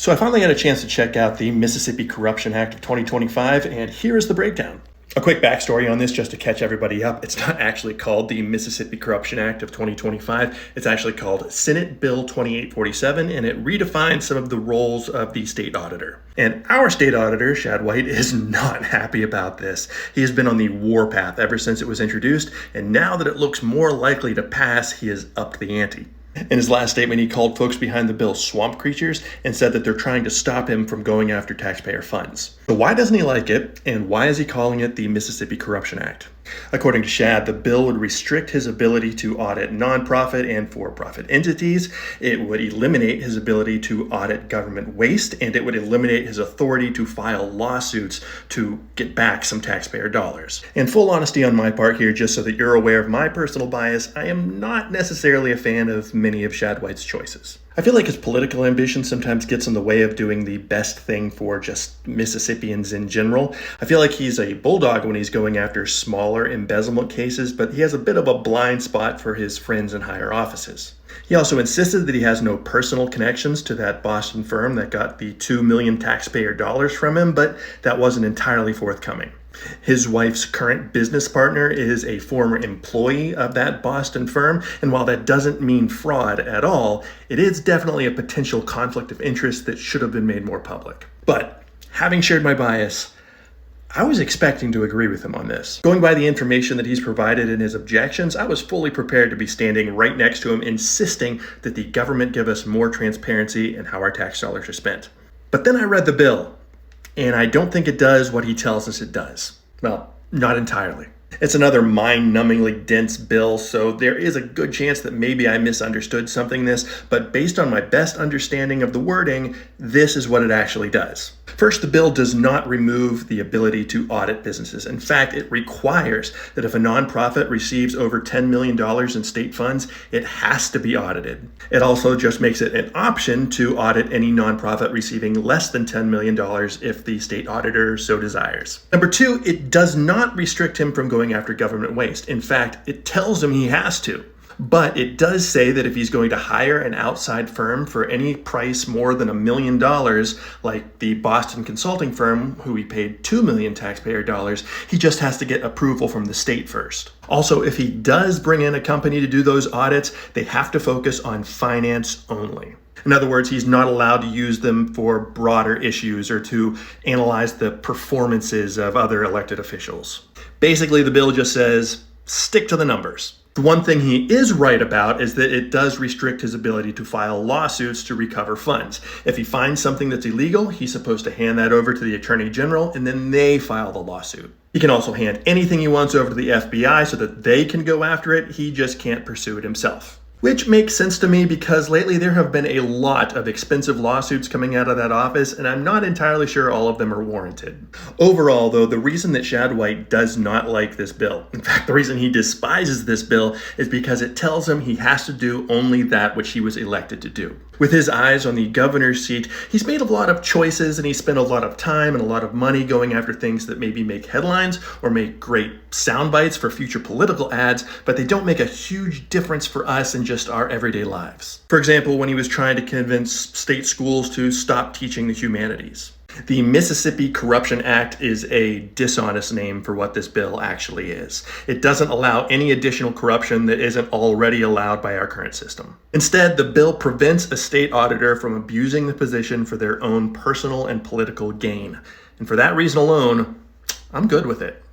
So I finally got a chance to check out the Mississippi Corruption Act of 2025, and here is the breakdown. A quick backstory on this just to catch everybody up. It's not actually called the Mississippi Corruption Act of 2025. It's actually called Senate Bill 2847, and it redefines some of the roles of the state auditor. And our state auditor, Shad White, is not happy about this. He has been on the warpath ever since it was introduced, and now that it looks more likely to pass, he has upped the ante. In his last statement, he called folks behind the bill swamp creatures and said that they're trying to stop him from going after taxpayer funds. So why doesn't he like it, and why is he calling it the Mississippi Corruption Act? According to Shad, the bill would restrict his ability to audit nonprofit and for-profit entities. It would eliminate his ability to audit government waste, and it would eliminate his authority to file lawsuits to get back some taxpayer dollars. In full honesty on my part here, just so that you're aware of my personal bias, I am not necessarily a fan of many of Shad White's choices. I feel like his political ambition sometimes gets in the way of doing the best thing for just Mississippians in general. I feel like he's a bulldog when he's going after smaller embezzlement cases, but he has a bit of a blind spot for his friends in higher offices. He also insisted that he has no personal connections to that Boston firm that got the $2 million taxpayer dollars from him, but that wasn't entirely forthcoming. His wife's current business partner is a former employee of that Boston firm, and while that doesn't mean fraud at all, it is definitely a potential conflict of interest that should have been made more public. But having shared my bias, I was expecting to agree with him on this. Going by the information that he's provided in his objections, I was fully prepared to be standing right next to him, insisting that the government give us more transparency in how our tax dollars are spent. But then I read the bill, and I don't think it does what he tells us it does. Well, not entirely. It's another mind-numbingly dense bill, so there is a good chance that maybe I misunderstood something in this, but based on my best understanding of the wording, this is what it actually does. First, the bill does not remove the ability to audit businesses. In fact, it requires that if a nonprofit receives over $10 million in state funds, it has to be audited. It also just makes it an option to audit any nonprofit receiving less than $10 million if the state auditor so desires. Number two, it does not restrict him from going after government waste. In fact, it tells him he has to. But it does say that if he's going to hire an outside firm for any price more than $1 million, like the Boston consulting firm who he paid $2 million taxpayer dollars, he just has to get approval from the state first. Also, if he does bring in a company to do those audits, they have to focus on finance only. In other words, he's not allowed to use them for broader issues or to analyze the performances of other elected officials. Basically, the bill just says, stick to the numbers. The one thing he is right about is that it does restrict his ability to file lawsuits to recover funds. If he finds something that's illegal, he's supposed to hand that over to the Attorney General, and then they file the lawsuit. He can also hand anything he wants over to the FBI so that they can go after it. He just can't pursue it himself. Which makes sense to me because lately there have been a lot of expensive lawsuits coming out of that office, and I'm not entirely sure all of them are warranted. Overall, though, the reason that Shad White does not like this bill, in fact, the reason he despises this bill, is because it tells him he has to do only that which he was elected to do. With his eyes on the governor's seat, he's made a lot of choices and he spent a lot of time and a lot of money going after things that maybe make headlines or make great sound bites for future political ads, but they don't make a huge difference for us in just our everyday lives. For example, when he was trying to convince state schools to stop teaching the humanities. The Mississippi Corruption Act is a dishonest name for what this bill actually is. It doesn't allow any additional corruption that isn't already allowed by our current system. Instead, the bill prevents a state auditor from abusing the position for their own personal and political gain. And for that reason alone, I'm good with it.